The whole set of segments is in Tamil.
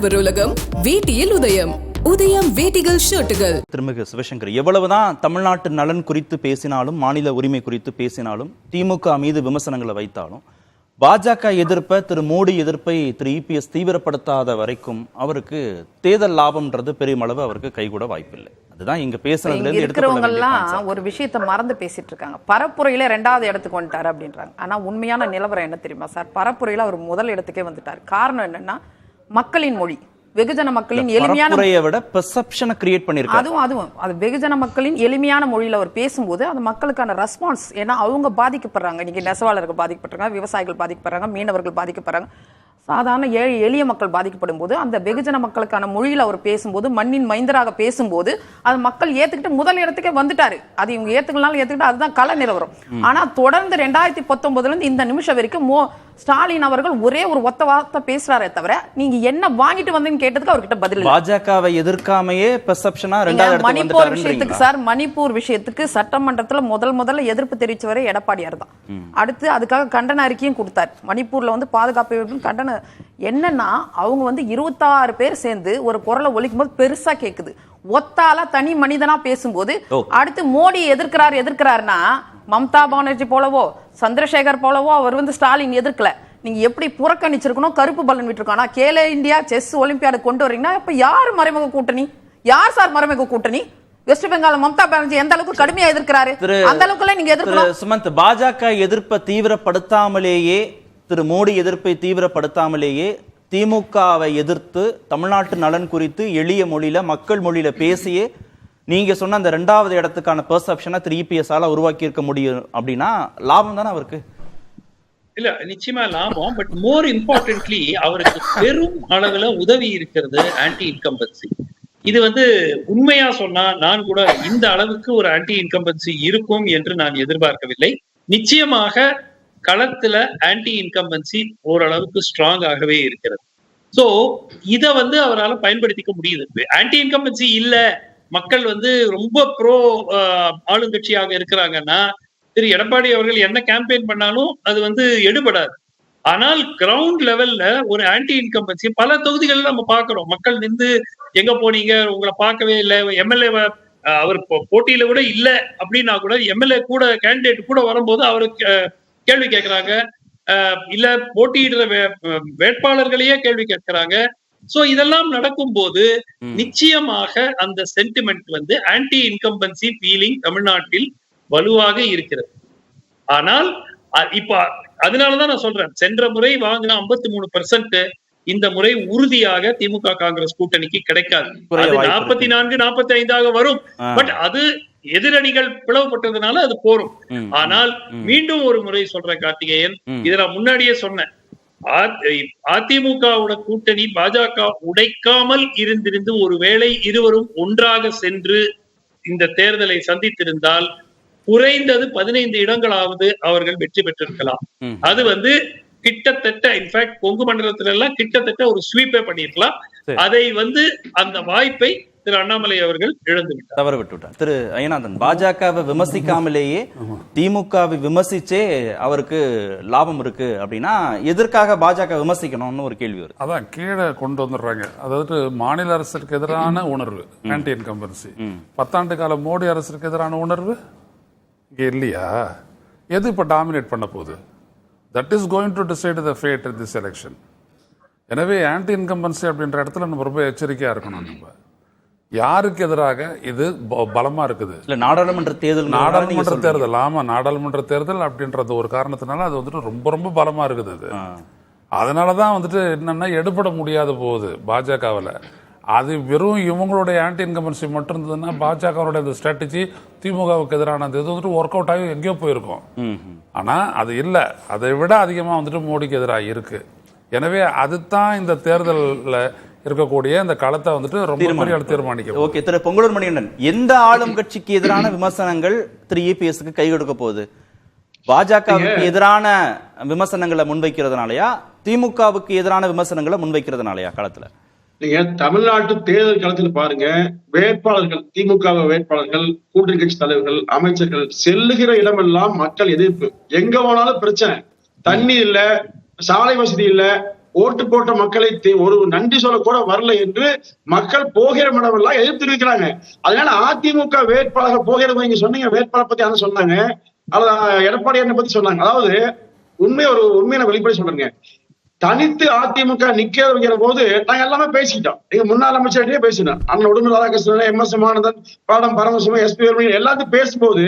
உழவர் உலகம் வேட்டியில் உதயம். உதயம் வேட்டிகள் ஷர்ட்டுகள். திருமிகு சிவசங்கர், எவ்வளவுதான் தமிழ்நாட்டு நலன் குறித்து பேசினாலும், மாநில உரிமை குறித்து பேசினாலும், திமுக மீது விமர்சனங்களை வைத்தாலும், பாஜக எதிர்ப்பை, திரு மோடி எதிர்ப்பை திரு இபிஎஸ் தீவிரப்படுத்தாத வரைக்கும் அவருக்கு தேர்தல் லாபம்ன்றது பெருமளவு அவருக்கு கைகூட வாய்ப்பில்லை. அதுதான் இங்க பேசுறதுல இருக்கிறவங்க எல்லாம் ஒரு விஷயத்தை மறந்து பேசிட்டு இருக்காங்க. பரப்புரையில 2வது இடத்துக்கு வந்துட்டாரு அப்படின்றாங்க. ஆனா உண்மையான நிலவரம் என்ன தெரியுமா சார்? பரப்புரையில அவர் முதல் இடத்துக்கே வந்துட்டாரு. காரணம் என்னன்னா, மக்களின் மொழி, வெகுஜன மக்களின் எளிமையான விட பெர்செப்ஷனை கிரியேட் பண்ணிருக்காரு. அதுவும் அது வெகுஜன மக்களின் எளிமையான மொழியில அவர் பேசும்போது அந்த மக்களுக்கான ரெஸ்பான்ஸ், ஏன்னா அவங்க பாதிக்கப்படுறாங்க. இன்னைக்கு நெசவாளர்கள் பாதிக்கப்படுறாங்க, விவசாயிகள் பாதிக்கப்படுறாங்க, மீனவர்கள் பாதிக்கப்படுறாங்க, சாதாரண ஏழை எளிய மக்கள் பாதிக்கப்படும் போது அந்த வெகுஜன மக்களுக்கான மொழியில் அவர் பேசும்போது, மண்ணின் மைந்தராக பேசும்போது அது மக்கள் ஏத்துக்கிட்டு முதல் இடத்துக்கே வந்துட்டாரு. அது இவங்க ஏத்துக்கலாம் ஏத்துக்கிட்டு, அதுதான் கள நிலவரம். ஆனா தொடர்ந்து 2019 இருந்து இந்த நிமிஷம் வரைக்கும் ஸ்டாலின் அவர்கள் ஒரே ஒரு ஒத்த வார்த்தை பேசுறாரே தவிர, நீங்க என்ன வாங்கிட்டு வந்தீங்கன்னு கேட்டதுக்கு அவர்கிட்ட பதில். பாஜகவை எதிர்க்காமையே பெர்செப்ஷனா மணிப்பூர் விஷயத்துக்கு சார், மணிப்பூர் விஷயத்துக்கு சட்டமன்றத்துல முதல்ல எதிர்ப்பு தெரிவிச்சவரே எடப்பாடியார் தான். அடுத்து அதுக்காக கண்டன அறிக்கையும் கொடுத்தார். மணிப்பூர்ல பாதுகாப்பு கண்டன என்னன்னா, அவங்க 26 பேர் சேர்ந்து ஒரு குரலை ஒலிக்கும் போது பெருசா கேக்குது. ஒத்தால தனி மனிதனா பேசும்போது, அடுத்து மோடி எதிர்க்கிறாருன்னா மம்தா பானர்ஜி போலவோ சந்திரசேகர் போலவோ அவர் ஸ்டாலின் எதிர்க்கல. நீங்க எப்படி புறக்கணிச்சிருக்கணும், கருப்பு பலன் விட்டுருக்கோம். ஆனா கேலோ இந்தியா செஸ் ஒலிம்பியாடு கொண்டு வரீங்கன்னா இப்ப யார் மறைமுக கூட்டணி? யார் சார் மறைமுக கூட்டணி? வெஸ்ட் பெங்கால் மம்தா பானர்ஜி எந்த அளவுக்கு கடுமையா எதிர்க்கிறாரு, அந்த அளவுக்கு நீங்க எதிர்க்கணும். சுமந்த், பாஜக எதிர்ப்பை தீவிரப்படுத்தாமலேயே, திரு மோடி எதிர்ப்பை தீவிரப்படுத்தாமலேயே திமுகவை எதிர்த்து தமிழ்நாட்டு நலன் குறித்து எளிய மொழியில, மக்கள் மொழியில பேசியே நீங்க சொன்ன அந்த 2வது இடத்துக்கான பெர்செப்ஷனை திரு இபிஎஸ் ஆல உருவாக்கி இருக்க முடியும் அப்படின்னா லாபம் தானே அவருக்கு? இல்ல, நிச்சயமா லாபம். பட் மோர் இம்பார்ட்டன்ட்லி அவருக்கு பெரும் அளவுல உதவி இருக்கிறது ஆன்டி இன்கம்பன்சி. இது உண்மையா சொன்னா நான் கூட இந்த அளவுக்கு ஒரு ஆன்டி இன்கம்பன்சி இருக்கும் என்று நான் எதிர்பார்க்கவில்லை. நிச்சயமாக களத்துல ஆன்டி இன்கம்பன்சி ஓரளவுக்கு ஸ்ட்ராங் ஆகவே இருக்கிறது. சோ இத அவரால் பயன்படுத்திக்க முடியுது. ஆன்டி இன்கம்பன்சி இல்ல, மக்கள் ரொம்ப ப்ரோ ஆளுங்கட்சியாக இருக்கிறாங்கன்னா திரு எடப்பாடி அவர்கள் என்ன கேம்பெயின் பண்ணாலும் அது எடுபடாது. ஆனால் கிரவுண்ட் லெவல்ல ஒரு ஆன்டி இன்கம்பன்சி பல தொகுதிகள் நம்ம பாக்குறோம். மக்கள் எங்க போனீங்க, உங்களை பார்க்கவே இல்லை, எம்எல்ஏ அவர் போட்டியில கூட இல்ல அப்படின்னா கூட எம்எல்ஏ கூட கேண்டிடேட் கூட வரும்போது அவருக்கு கேள்வி கேட்கிறாங்க, இல்ல போட்டியிடுற வேட்பாளர்களையே கேள்வி கேட்கிறாங்க. சோ இதெல்லாம் நடக்கும் போது நிச்சயமாக அந்த சென்டிமெண்ட் ஆன்டி இன்கம்பன்சி ஃபீலிங் தமிழ்நாட்டில் வலுவாக இருக்கிறது. ஆனால் இப்ப அதனாலதான் நான் சொல்றேன், சென்ற முறை வாங்கின 53% இந்த முறை உறுதியாக திமுக காங்கிரஸ் கூட்டணிக்கு கிடைக்காது. அது 44, 45 வரும். பட் அது எதிரணிகள் பிளவுபட்டதுனால அது போரும். ஆனால் மீண்டும் ஒரு முறை சொல்றேன் கார்த்திகேயன், இதை நான் முன்னாடியே சொன்னேன், அதிமுகவோட கூட்டணி பாஜக உடைக்காமல் இருந்திருந்து ஒருவேளை இருவரும் ஒன்றாக சென்று இந்த தேர்தலை சந்தித்திருந்தால் குறைந்தது 15 இடங்களாவது அவர்கள் வெற்றி பெற்றிருக்கலாம். அது கிட்டத்தட்ட இன்ஃபேக்ட் கொங்கு மண்டலத்துல எல்லாம் கிட்டத்தட்ட ஒரு ஸ்வீப்பே பண்ணிருக்கலாம். அதை அந்த வாய்ப்பை திரு அண்ணாமலை அவர்கள் இழந்து விட்டார், தவறு விட்டுவிட்டார். திரு ஐயநாதன், பாஜகவை விமர்சிக்காமலேயே திமுகவை விமர்சிச்சே அவருக்கு லாபம் இருக்கு அப்படின்னா எதற்காக பாஜக விமர்சிக்கணும்னு ஒரு கேள்வி வரும். அதான் கீழே கொண்டு வந்துடுறாங்க. அதாவது மாநில அரசுக்கு எதிரான உணர்வு ஆன்டி இன்கம்பன்சி, 10 ஆண்டு கால மோடி அரசுக்கு எதிரான உணர்வு இங்க இல்லையா? எது இப்ப டாமினேட் பண்ண போகுது? That is going to decide the fate in this election. எனவே ஆன்டி இன்கம்பன்சி அப்படின்ற இடத்துல நம்ம ரொம்ப எச்சரிக்கையா இருக்கணும். நம்ம யாருக்கு எதிராக இது பலமா இருக்குது? நாடாளுமன்ற தேர்தல். ஆமா, நாடாளுமன்ற தேர்தல் அப்படின்றது ஒரு காரணத்தினால அது ரொம்ப ரொம்ப பலமா இருக்குது. அது அதனாலதான் என்னன்னா எடுபட முடியாத போகுது பாஜகவில். அது வெறும் இவங்களுடைய ஆன்டி இன்கம்பன்சி மட்டும் இருந்ததுன்னா பாஜகவுடைய இந்த ஸ்ட்ராட்டஜி திமுகவுக்கு எதிரானது ஒர்க் அவுட் ஆகி எங்கேயோ போயிருக்கும். ஆனா அது இல்ல, அதை விட அதிகமா மோடிக்கு எதிராக இருக்கு. எனவே அதுதான் இந்த தேர்தலில் இருக்கக்கூடிய இந்த களத்தை ரொம்ப தீர்மானிக்கும். ஓகே, திரு பொங்கலூர் மணிகண்டன், எந்த ஆளும் கட்சிக்கு எதிரான விமர்சனங்கள் திரு இபிஎஸ்க்கு கை கொடுக்க போகுது? பாஜகவுக்கு எதிரான விமர்சனங்களை முன்வைக்கிறதுனாலயா, திமுகவுக்கு எதிரான விமர்சனங்களை முன்வைக்கிறதுனாலயா களத்துல? நீங்க தமிழ்நாட்டு தேர்தல் களத்தில் பாருங்க, வேட்பாளர்கள், திமுக வேட்பாளர்கள், கூட்டணி கட்சி தலைவர்கள், அமைச்சர்கள் செல்லுகிற இடமெல்லாம் மக்கள் எதிர்ப்பு. எங்க போனாலும் பிரச்சனை. தண்ணி இல்ல, சாலை வசதி இல்ல, ஓட்டு போட்ட மக்களை ஒரு நன்றி சொல்ல கூட வரல என்று மக்கள் போகிற இடமெல்லாம் எதிர்த்து இருக்கிறாங்க. அதனால அதிமுக வேட்பாளர்கள் போகிறது, நீங்க சொன்னீங்க வேட்பாளர் பத்தி அதை சொன்னாங்க, அதாவது எடப்பாடியாரை பத்தி சொன்னாங்க. அதாவது உண்மையான வெளிப்படை சொல்றேங்க, தனித்து அதிமுக நிக்கிற போது நாங்க எல்லாமே பேசிட்டோம். எங்க முன்னாள் அமைச்சர்கிட்டயே பேசினோம். அண்ணன் உடுமலை ராதாகிருஷ்ணன், MS ஆனந்தன், பாடம் பரமசிவம், SP எல்லாத்தையும் பேசும்போது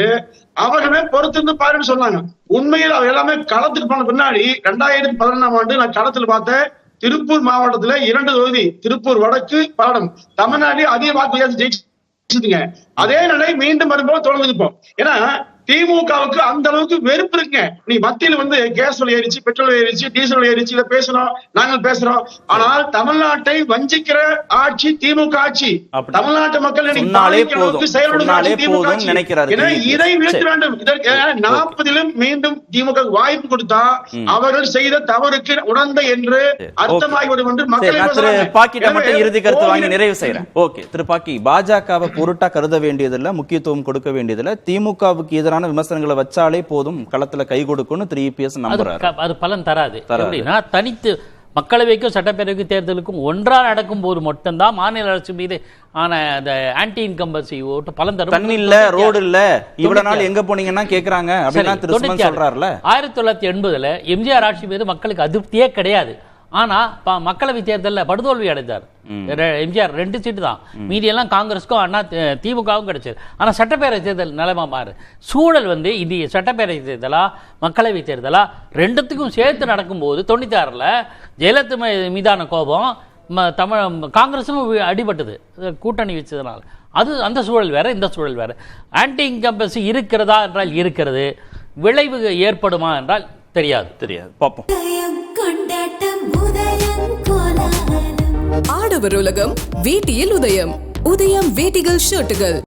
அவர்களே பொறுத்திருந்து பாருன்னு சொன்னாங்க. உண்மையில் அவர் எல்லாமே களத்துக்கு போன பின்னாடி 2011ஆம் ஆண்டு நான் களத்தில் பார்த்தேன். திருப்பூர் மாவட்டத்துல 2 தொகுதி, திருப்பூர் வடக்கு, பாடம், தமிழ்நாடு அதிக வாக்கு ஜெயிச்சுங்க. அதே நிலை மீண்டும் வரும்போது தொடர்ந்து இருப்போம். ஏன்னா திமுகவுக்கு அந்த அளவுக்கு வெறுப்பு இருக்குங்க. நீ மத்தியில் கேஸ் விலை ஏறிச்சு, பெட்ரோல் ஏறிச்சு, டீசல் விலை ஏறிச்சு, இதை பேசுறோம், நாங்கள் பேசுறோம். ஆனால் தமிழ்நாட்டை வஞ்சிக்கிற ஆட்சி திமுக ஆட்சி. தமிழ்நாட்டு மக்கள் இதை வீழ்த்த வேண்டும். இதற்கு 40லும் மீண்டும் திமுக வாய்ப்பு கொடுத்தா அவர்கள் செய்த தவறுக்கு உடந்தை என்று அர்த்தமாகிவிடும் என்று மக்கள் இறுதி கருத்து வாங்கி நிறைவு செய்யறேன். ஓகே, திரு பாக்கி, பாஜகவை பொருட்டா கருத வேண்டியதில்லை, முக்கியத்துவம் கொடுக்க வேண்டியதில்லை, திமுகவுக்கு எதிரான விமர்சனங்களை வச்சாலே போதும் களத்துல கை கொடுக்கும்னு 3PS நம்புறாரு. அது பலன் தராது. எப்படின்னா தனித்து மக்களவைக்கும் சட்டப்பேரவைக்கும் தேர்தலுக்கும் ஒன்றா நடக்கும் போது மட்டும்தான் மாநில அரசு மீது ஆன அந்த ஆன்டி இன்கம்பன்சி ஓட்டு பலன் தரும். தண்ணி இல்ல, ரோடு இல்ல, இவ்வளவு நாள் எங்க போனீங்கன்னா கேக்குறாங்க அப்படின்னா திரு சுமன் சொல்றாருல. 1980 எம்ஜிஆர் ஆட்சி மீது மக்களுக்கு அதிருப்தியே கிடையாது. ஆனா மக்களவை தேர்தலில் படுதோல்வி அடைந்தார் எம்ஜிஆர். 2 சீட்டு தான், மீதி எல்லாம் காங்கிரஸுக்கும் அண்ணா திமுகவும் கிடைச்சது. ஆனா சட்டப்பேரவை தேர்தல் நிலைமை மாறு சூழல் இது சட்டப்பேரவை தேர்தலா மக்களவை தேர்தலா ரெண்டுத்துக்கும் சேர்த்து நடக்கும்போது 96ல் ஜெயலலிதா மீதான கோபம் காங்கிரஸும் அடிபட்டது கூட்டணி வச்சதுனால. அது அந்த சூழல் வேற, இந்த சூழல் வேற. ஆன்டி இன்கம்பன்சி இருக்கிறதா என்றால் இருக்கிறது, விளைவு ஏற்படுமா என்றால் தெரியாது. பார்ப்போம். ஆடவர் உலகம் வேட்டியில் உதயம். உதயம் வேட்டிகள் ஷர்ட்டுகள்.